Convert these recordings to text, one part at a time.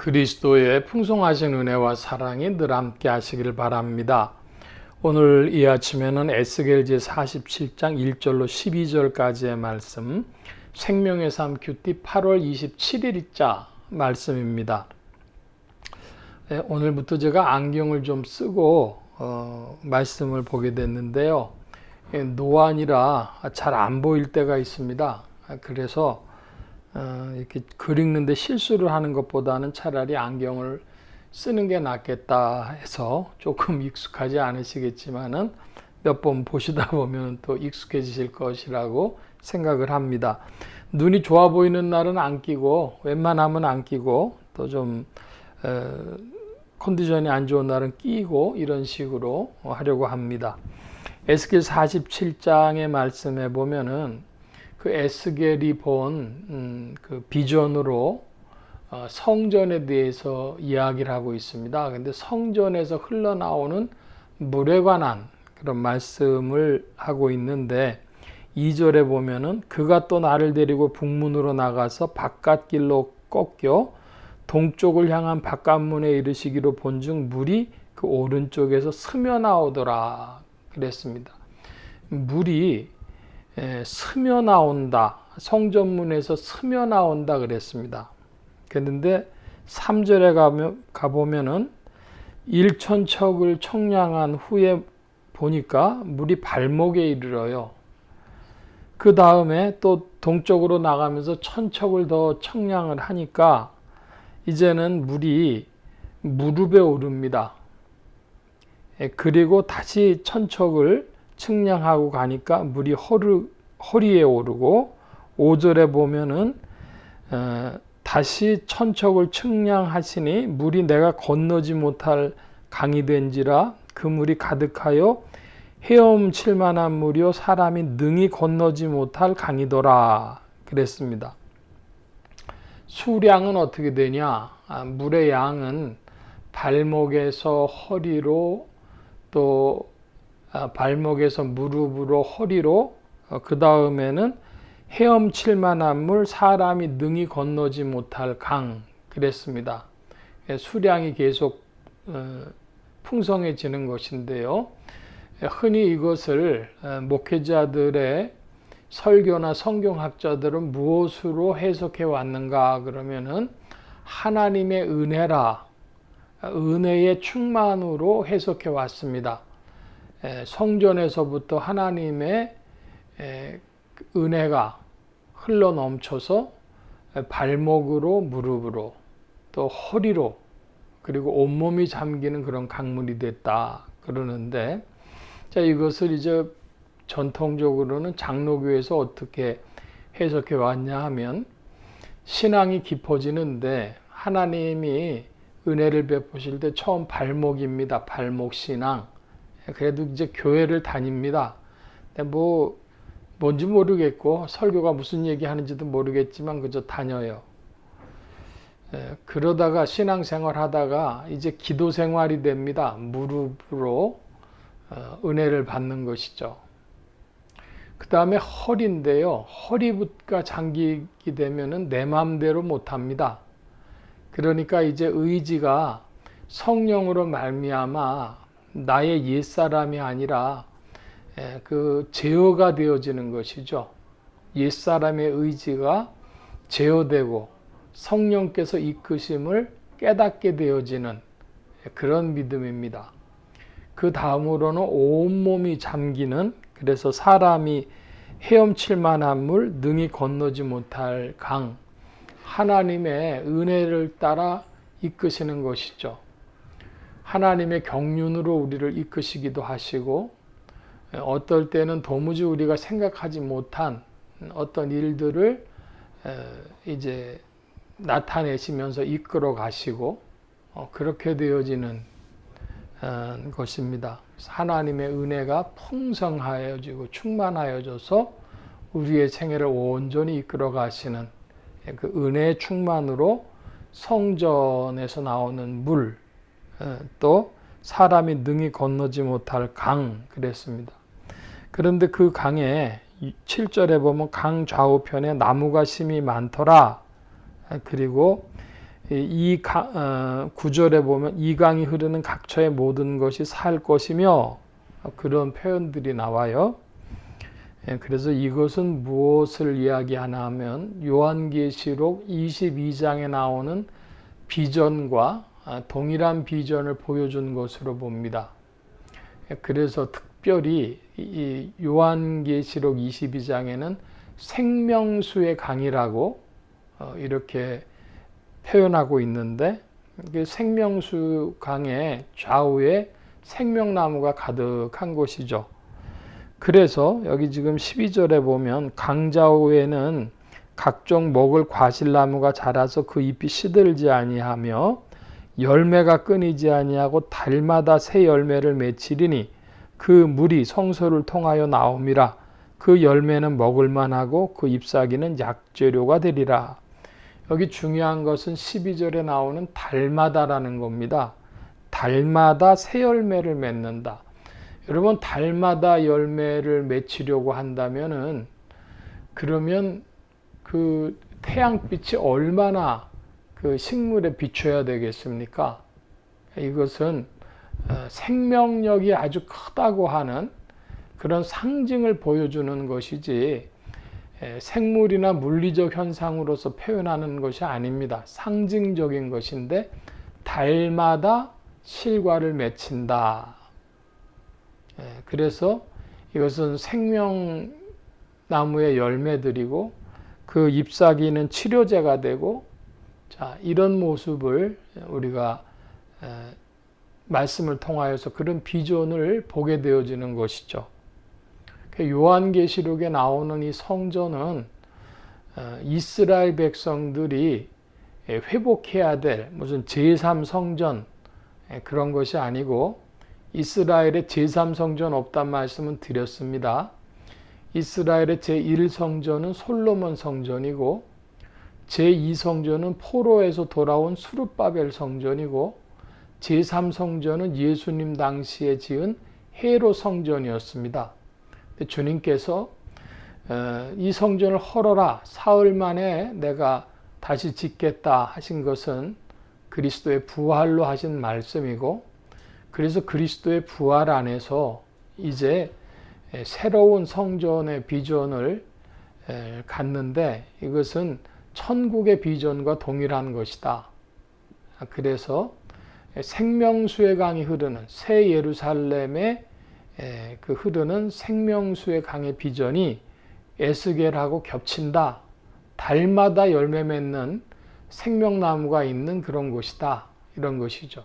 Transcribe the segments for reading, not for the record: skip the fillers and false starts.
그리스도의 풍성하신 은혜와 사랑이 늘 함께 하시길 바랍니다. 오늘 이 아침에는 에스겔 제47장 1절로 12절까지의 말씀, 생명의 삶 큐티 8월 27일자 말씀입니다. 오늘부터 제가 안경을 좀 쓰고 말씀을 보게 됐는데요. 노안이라 잘 안 보일 때가 있습니다. 그래서 이렇게 글 읽는데 실수를 하는 것보다는 차라리 안경을 쓰는 게 낫겠다 해서 조금 익숙하지 않으시겠지만은 몇 번 보시다 보면 또 익숙해지실 것이라고 생각을 합니다. 눈이 좋아 보이는 날은 안 끼고 웬만하면 안 끼고 또 좀 컨디션이 안 좋은 날은 끼고 이런 식으로 하려고 합니다. 에스겔 47장의 말씀에 보면은 그 에스겔이 본 그 비전으로 성전에 대해서 이야기를 하고 있습니다. 근데 성전에서 흘러나오는 물에 관한 그런 말씀을 하고 있는데 2절에 보면은 그가 또 나를 데리고 북문으로 나가서 바깥길로 꺾여 동쪽을 향한 바깥문에 이르시기로 본즉 물이 그 오른쪽에서 스며 나오더라 그랬습니다. 물이 스며 나온다. 성전문에서 스며 나온다 그랬습니다. 그런데 3절에 가보면은 1,000척을 청량한 후에 보니까 물이 발목에 이르러요. 그 다음에 또 동쪽으로 나가면서 1,000척을 더 청량을 하니까 이제는 물이 무릎에 오릅니다. 그리고 다시 1,000척을 측량하고 가니까 물이 허리에 오르고 5절에 보면은 다시 1,000척을 측량하시니 물이 내가 건너지 못할 강이 된지라 그 물이 가득하여 헤엄칠 만한 물이요 사람이 능히 건너지 못할 강이더라 그랬습니다. 수량은 어떻게 되냐? 물의 양은 발목에서 허리로 또 발목에서 무릎으로 허리로 그 다음에는 헤엄칠 만한 물 사람이 능히 건너지 못할 강 그랬습니다. 수량이 계속 풍성해지는 것인데요. 흔히 이것을 목회자들의 설교나 성경학자들은 무엇으로 해석해 왔는가 그러면은 하나님의 은혜라 은혜의 충만으로 해석해 왔습니다. 성전에서부터 하나님의 은혜가 흘러 넘쳐서 발목으로 무릎으로 또 허리로 그리고 온몸이 잠기는 그런 강물이 됐다 그러는데 자 이것을 이제 전통적으로는 장로교에서 어떻게 해석해 왔냐 하면 신앙이 깊어지는데 하나님이 은혜를 베푸실 때 처음 발목입니다. 발목 신앙. 그래도 이제 교회를 다닙니다. 근데 뭔지 모르겠고 설교가 무슨 얘기 하는지도 모르겠지만 그저 다녀요. 그러다가 신앙생활 하다가 이제 기도 생활이 됩니다. 무릎으로 은혜를 받는 것이죠. 그 다음에 허리인데요. 허리가 잠기게 되면은 내 마음대로 못합니다. 그러니까 이제 의지가 성령으로 말미암아 나의 옛사람이 아니라 그 제어가 되어지는 것이죠. 옛사람의 의지가 제어되고 성령께서 이끄심을 깨닫게 되어지는 그런 믿음입니다. 그 다음으로는 온몸이 잠기는 그래서 사람이 헤엄칠 만한 물 능히 건너지 못할 강 하나님의 은혜를 따라 이끄시는 것이죠. 하나님의 경륜으로 우리를 이끄시기도 하시고 어떨 때는 도무지 우리가 생각하지 못한 어떤 일들을 이제 나타내시면서 이끌어 가시고 그렇게 되어지는 것입니다. 하나님의 은혜가 풍성하여지고 충만하여져서 우리의 생애를 온전히 이끌어 가시는 그 은혜의 충만으로 성전에서 나오는 물, 또 사람이 능히 건너지 못할 강 그랬습니다. 그런데 그 강에 7절에 보면 강 좌우편에 나무가 심이 많더라. 그리고 구절에 보면 이 강이 흐르는 각처의 모든 것이 살 것이며 그런 표현들이 나와요. 그래서 이것은 무엇을 이야기하나 하면 요한계시록 22장에 나오는 비전과 동일한 비전을 보여준 것으로 봅니다. 그래서 특별히 이 요한계시록 22장에는 생명수의 강이라고 이렇게 표현하고 있는데 생명수 강의 좌우에 생명나무가 가득한 곳이죠. 그래서 여기 지금 12절에 보면 강 좌우에는 각종 먹을 과실나무가 자라서 그 잎이 시들지 아니하며 열매가 끊이지 아니하고 달마다 새 열매를 맺히리니 그 물이 성소를 통하여 나옴이라. 그 열매는 먹을 만하고 그 잎사귀는 약재료가 되리라. 여기 중요한 것은 12절에 나오는 달마다라는 겁니다. 달마다 새 열매를 맺는다. 여러분, 달마다 열매를 맺히려고 한다면은 그러면 그 태양빛이 얼마나 그 식물에 비춰야 되겠습니까? 이것은 생명력이 아주 크다고 하는 그런 상징을 보여주는 것이지 생물이나 물리적 현상으로서 표현하는 것이 아닙니다. 상징적인 것인데 달마다 실과를 맺힌다. 그래서 이것은 생명나무의 열매들이고 그 잎사귀는 치료제가 되고, 자, 이런 모습을 우리가 말씀을 통하여서 그런 비전을 보게 되어지는 것이죠. 요한계시록에 나오는 이 성전은 이스라엘 백성들이 회복해야 될 무슨 제3성전 그런 것이 아니고, 이스라엘의 제3성전 없단 말씀은 드렸습니다. 이스라엘의 제1성전은 솔로몬 성전이고, 제2성전은 포로에서 돌아온 수룹바벨 성전이고, 제3성전은 예수님 당시에 지은 헤롯 성전이었습니다. 주님께서 이 성전을 헐어라, 사흘 만에 내가 다시 짓겠다 하신 것은 그리스도의 부활로 하신 말씀이고, 그래서 그리스도의 부활 안에서 이제 새로운 성전의 비전을 갖는데 이것은 천국의 비전과 동일한 것이다. 그래서 생명수의 강이 흐르는 새 예루살렘에 그 흐르는 생명수의 강의 비전이 에스겔하고 겹친다. 달마다 열매 맺는 생명나무가 있는 그런 곳이다. 이런 것이죠.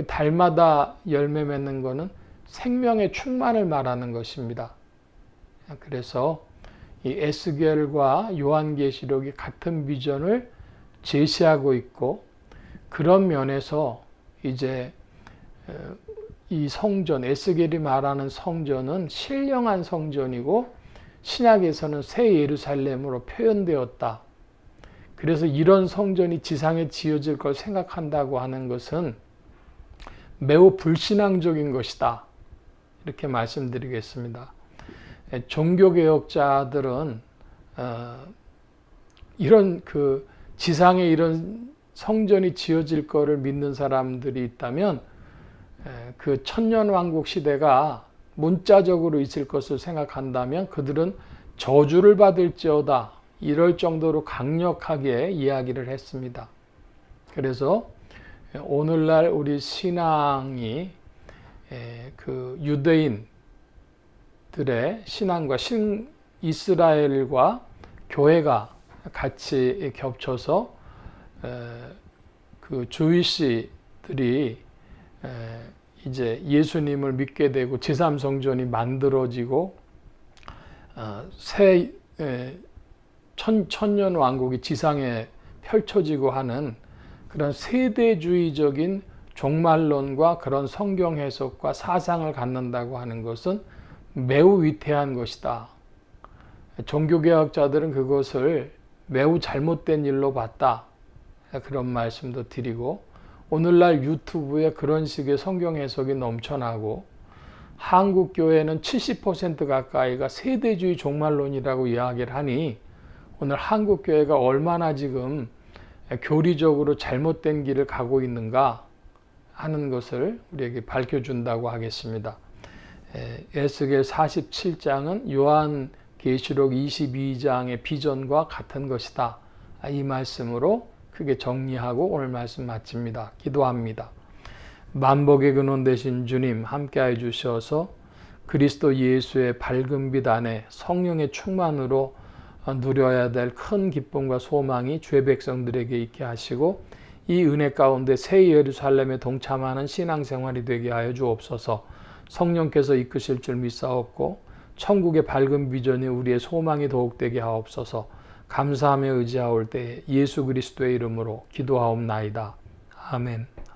달마다 열매 맺는 것은 생명의 충만을 말하는 것입니다. 그래서 이 에스겔과 요한계시록이 같은 비전을 제시하고 있고, 그런 면에서 이제 이 성전, 에스겔이 말하는 성전은 신령한 성전이고 신약에서는 새 예루살렘으로 표현되었다. 그래서 이런 성전이 지상에 지어질 걸 생각한다고 하는 것은 매우 불신앙적인 것이다. 이렇게 말씀드리겠습니다. 종교개혁자들은 이런 그 지상에 이런 성전이 지어질 거를 믿는 사람들이 있다면 그 천년왕국 시대가 문자적으로 있을 것을 생각한다면 그들은 저주를 받을지어다, 이럴 정도로 강력하게 이야기를 했습니다. 그래서 오늘날 우리 신앙이 그 유대인들의 신앙과 이스라엘과 교회가 같이 겹쳐서 그 주이시들이 이제 예수님을 믿게 되고 제3성전이 만들어지고 새 천년 왕국이 지상에 펼쳐지고 하는 그런 세대주의적인 종말론과 그런 성경 해석과 사상을 갖는다고 하는 것은 매우 위태한 것이다. 종교개혁자들은 그것을 매우 잘못된 일로 봤다. 그런 말씀도 드리고, 오늘날 유튜브에 그런 식의 성경 해석이 넘쳐나고 한국교회는 70% 가까이가 세대주의 종말론이라고 이야기를 하니 오늘 한국교회가 얼마나 지금 교리적으로 잘못된 길을 가고 있는가 하는 것을 우리에게 밝혀준다고 하겠습니다. 에스겔 47장은 요한계시록 22장의 비전과 같은 것이다. 이 말씀으로 크게 정리하고 오늘 말씀 마칩니다. 기도합니다. 만복의 근원 되신 주님 함께해 주셔서 그리스도 예수의 밝은 빛 안에 성령의 충만으로 누려야 될 큰 기쁨과 소망이 주의 백성들에게 있게 하시고 이 은혜 가운데 새 예루살렘에 동참하는 신앙생활이 되게 하여 주옵소서. 성령께서 이끄실 줄 믿사옵고 천국의 밝은 비전이 우리의 소망이 더욱 되게 하옵소서. 감사하며 의지하올 때에 예수 그리스도의 이름으로 기도하옵나이다. 아멘.